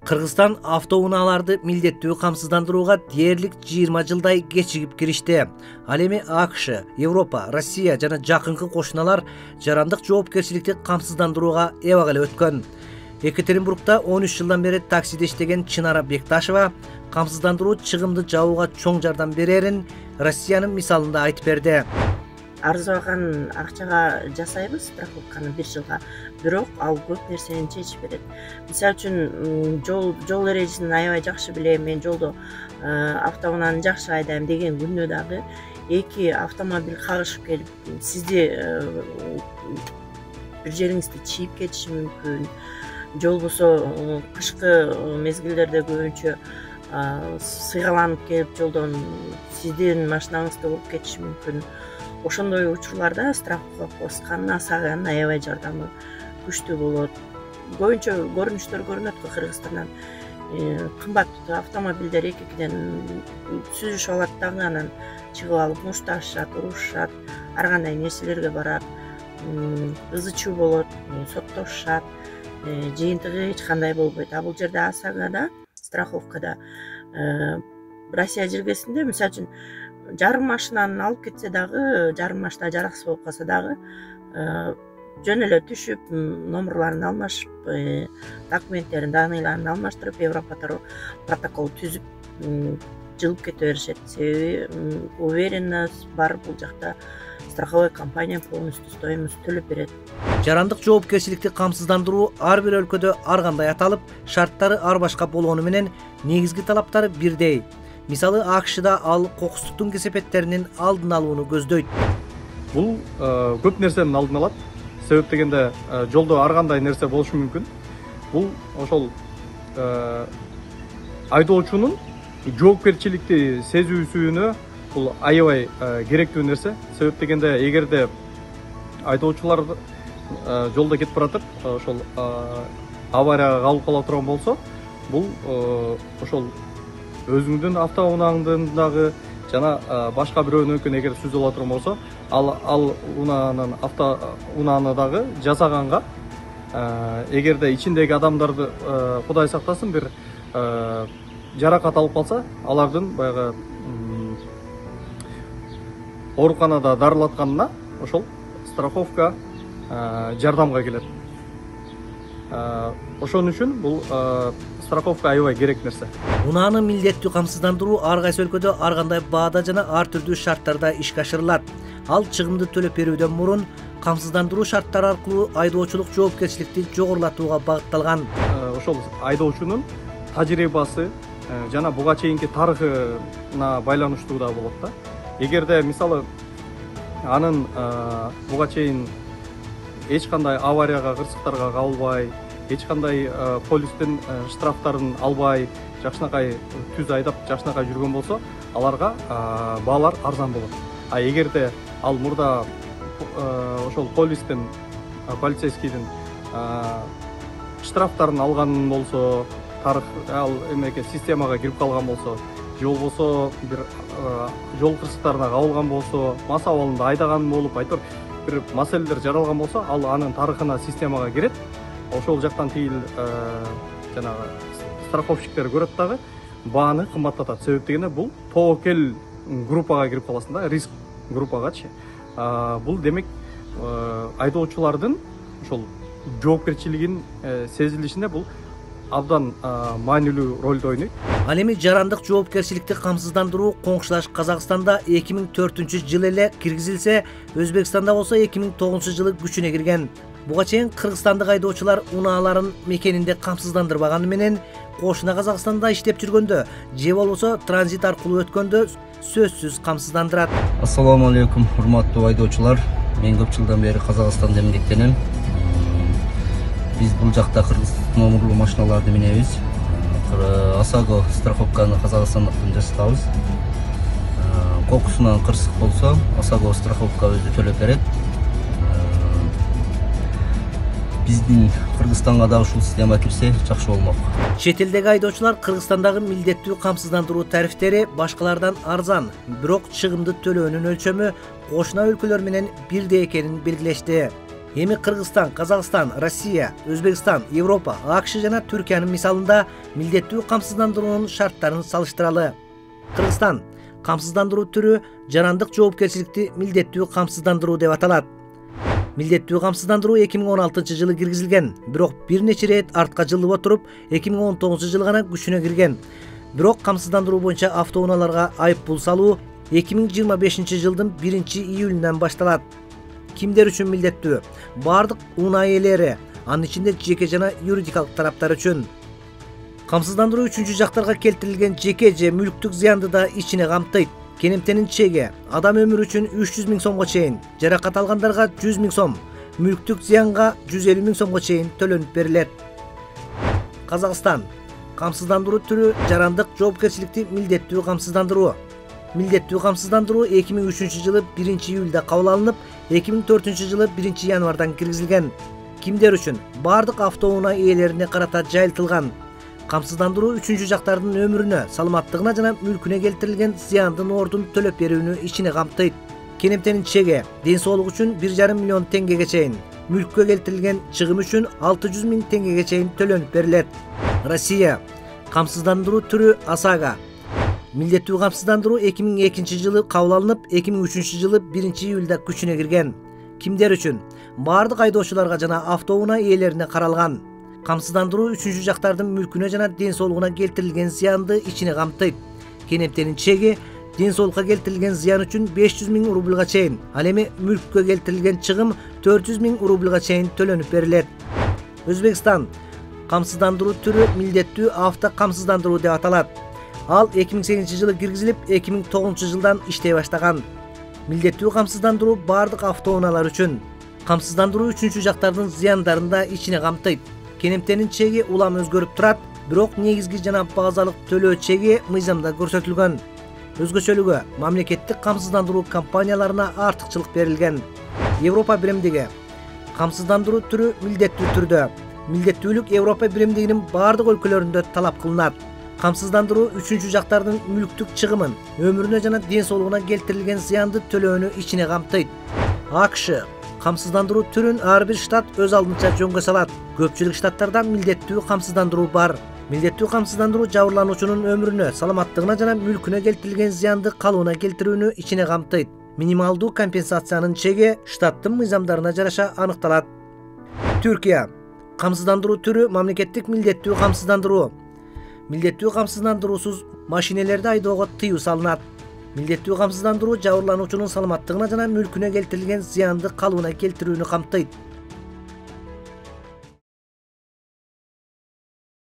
Кыргызстан автоунааларды милдеттүү камсыздандырууга дээрлик 20 жылдай кечигип киришти. Ал эми АКШ, Европа, Россия жана жакынкы кошуналар жарандык жоопкерчиликти камсыздандырууга эбак эле өткөн. Екатеринбургда 13 жылдан бери таксиде иштеген Чынара Бекташева камсыздандыруу чыгымды жабууга чоң жардам берерин Россиянын мисалында айтып берди. Арзуаган акчага жасайбыз страховканы бир жылга, бирок ал көп нерсени чечип берет. Мисалы үчүн жол эрежесин аябай жакшы билем, мен жолдо автоунааны жакшы айдайм деген күндө дагы эки автомобиль кагышып келип сизди бир жериңизди чийип кетиши мүмкүн. Жол болсо кышкы мезгилдерде көбүнчө сыйгаланып келип жолдон сиздин машинаңызды уруп кетиши мүмкүн. Ошондой учурларда страховка коскан асаган аябай жардамы күчтүү болот. Көбүнчө көрүнүштөр көрүнөт го Кыргызстандан. Кымбат автомобилдер эки-экиден сүзүшүп алат дагы, анан чыгып алып мушташат, урушушат, ар кандай нерселерге барат, ызы-чуу болот, соттошушат, жыйынтыгы эч кандай болбойт. А бул жерде ОСАГОда, страховкада Россия жергесинде мисалы үчүн жарым машинаны алып кетсе дагы, жарым машина жараксыз болуп калса дагы жөн эле түшүп, номерларын алмашып, документтерин, данныйларын алмаштырып, Европротокол түзүп жылып кете беришет. Себеби уверенность бар, бул жакта страховой компания полностью стоимость төлөп берет. Жарандык жоопкерчиликти камсыздандыруу ар бир өлкөдө ар кандай аталып, шарттары ар башка болгону менен негизги талаптары бирдей. Мисалы АКШда ал кокустуктун кесепеттеринин алдын алууну көздөйт. Бул көп нерсенин алдын алат. Себеп дегенде жолдо ар кандай нерсе болушу мүмкүн. Бул ошол айдоочунун жоопкерчиликти сезүүсүнө бул аябай керектүү нерсе. Себеп дегенде эгерде айдоочулар жолдо кетип баратып, ошол аварияга калып кала турган болсо, бул ошол өзүңдүн автоунааңдын дагы жана башка бирөөнүкүн эгер сүзүп ала турган болсо, ал унаанын автоунааны дагы жасаганга эгерде ичиндеги адамдарды Кудай сактасын бир жаракат алып калса, алардын баягы ооруканада дарылатканына ошол страховка жардамга келет. Ошон үчүн бул страховка аябай керек нерсе. Унааны милдеттүү камсыздандыруу ар кайсы өлкөдө ар кандай баада жана ар түрдүү шарттарда ишке ашырылат. Ал чыгымды төлөп берүүдөн мурун камсыздандыруу шарттары аркылуу айдоочулук жоопкерчиликти жогорулатууга багытталган. Ошол айдоочунун тажрыйбасы жана буга чейинки тарыхына байланыштуу да болот да. Эгерде мисалы анын буга чейин эч кандай аварияга, кырсыктарга кабылбай, эч кандай полистин штрафтарын албай, жакшынакай түз айдап, жакшынакай жүргөн болсо, аларга баалар арзан болот. А эгерде ал мурда ошол полицейскийдин штрафтарын алган болсо, тарых ал эмеке системага кирип калган болсо, же болбосо бир жол кырсыктарына кабылган болсо, мас абалында айдаган болуп, айтор бир маселелер жаралган болсо, ал анын тарыхына, системага кирет. Ошол жактан тигил жанагы страховщиктер көрөт дагы бааны кымбаттатат. Себеп дегенде бул тобокел группага кирип каласың да, риск группагачы. Бул демек айдоочулардын ошол жоопкерчилигин сезилишинде бул абдан маанилүү ролду ойнойт. Ал эми жарандык жоопкерчиликти камсыздандыруу коңшулаш Казакстанда 2004-жылы эле киргизилсе, Өзбекстанда болсо 2009-жылы күчүнө кирген. Буга чейин кыргызстандык айдоочулар унааларын мекенинде камсыздандырбаганы менен кошуна Казакстанда иштеп жүргөндө же болбосо транзит аркылуу өткөндө сөзсүз камсыздандырат. Ассаламу алейкум, урматтуу айдоочулар. Мен көп жылдан бери Казакстанда эмгектенем. Биз бул жакта кыргыз номерлуу машиналарды минебиз. ОСАГО страховканы Казакстандыктан жасатабыз. Кокусунан кырсык болсо, ОСАГО страховка өзү төлөп берет. Биздин Кыргызстанга да ушул система кирсе жакшы болмок. Чет элдеги айдоочулар Кыргызстандагы милдеттүү камсыздандыруу тарифтери башкалардан арзан, бирок чыгымды төлөөнүн өлчөмү кошуна өлкөлөр менен бирдей экенин белгилешти. Эми Кыргызстан, Казакстан, Россия, Өзбекстан, Европа, АКШ жана Түркиянын мисалында милдеттүү камсыздандыруунун шарттарын салыштыралы. Кыргызстан камсыздандыруу түрү жарандык жоопкерчиликти милдеттүү камсыздандыруу деп аталат. Милдеттүү камсыздандыруу 2016 жылы киргизилген, бирок бир нече рет артка жылып отуруп 2019 жылы гана күчүнө кирген. Бирок камсыздандыруу боюнча автоунааларга айып пул салуу 2025 жылдын 1-июлунан башталат. Кимдер үчүн милдеттүү? Бардык унаа ээлери, анын ичинде жеке жана юридикалык тараптар үчүн. Камсыздандыруу үчүнчү жактарга келтирилген жеке же мүлктүк зыянды да ичине камтыйт. Кенемтенин чеги адам өмүрү үчүн 300 000 сомго чейин, жаракат алгандарга 100 000 сом, мүлктүк зыянга 150 000 сомго чейин төлөнүп берилет. Казакстан камсыздандыруу түрү жарандык жоопкерчиликти милдеттүү камсыздандыруу. Милдеттүү камсыздандыруу 2003 жылы 1-июлда кабыл алынып, 2004 жылы 1-январдан киргизилген. Кимдер үчүн? Бардык автоунаа ээлерине карата жайылтылган. Камсыздандыруу үчүнчү жактардын өмүрүнө, саламаттыгына жана мүлкүнө келтирилген зыяндын ордун төлөп берүүнү ичине камтыйт. Кенемтенин чеги ден соолук үчүн 1,5 миллион теңгеге чейин, мүлккө келтирилген чыгым үчүн 600 000 теңгеге чейин төлөнүп берилет. Россия камсыздандыруу түрү ОСАГО. Милдеттүү камсыздандыруу 2002 жылы кабыл алынып, 2003 жылы 1-июлда күчүнө кирген. Кимдер үчүн? Бардык айдоочуларга жана автоунаа ээлерине каралган. Камсыздандыруу үчүнчү жактардын мүлкүнө жана ден соолугуна келтирилген зыянды ичине камтыйт. Кенемтенин чеги ден соолукка келтирилген зыян үчүн 500 000 рубльга чейин, ал эми мүлккө келтирилген чыгым 400 000 рубльга чейин төлөнүп берилет. Өзбекстан камсыздандыруу түрү милдеттүү автокамсыздандыруу деп аталат. Ал 2008 жылы киргизилип, 2009 жылдан иштей баштаган. Милдеттүү камсыздандыруу бардык автоунаалар үчүн. Камсыздандыруу үчүнчү жактардын зыяндарын да ичине камтыйт. Кенемтенин чеги улам өзгөрүп турат, бирок негизги жана базалык төлөө чеги мыйзамда көрсөтүлгөн. Өзгөчөлүгү мамлекеттик камсыздандыруу компанияларына артыкчылык берилген. Европа биримдиги камсыздандыруу түрү милдеттүү түрдө. Милдеттүүлүк Европа биримдигинин бардык өлкөлөрүндө талап кылынат. Камсыздандыруу үчүнчү жактардын мүлктүк чыгымын, өмүрүнө жана ден соолугуна келтирилген зыянды төлөөнү ичине камтыйт. АКШ камсыздандыруу түрүн ар бир штат өз алдынча жөнгө салат. Көпчүлүк штаттарда милдеттүү камсыздандыруу бар. Милдеттүү камсыздандыруу жабырлануучунун өмүрүнө, саламаттыгына жана мүлкүнө келтирилген зыянды калыбына келтирүүнү ичине камтыйт. Минималдуу компенсациянын чеги штаттын мыйзамдарына жараша аныкталат. Түркия камсыздандыруу түрү мамлекеттик милдеттүү камсыздандыруу. Милдеттүү камсыздандыруусуз машинелерди айдоого тыюу салынат. Милдеттүү камсыздандыруу жабырлануучунун саламаттыгына жана мүлкүнө келтирилген зыянды калыбына келтирүүнү камтыйт.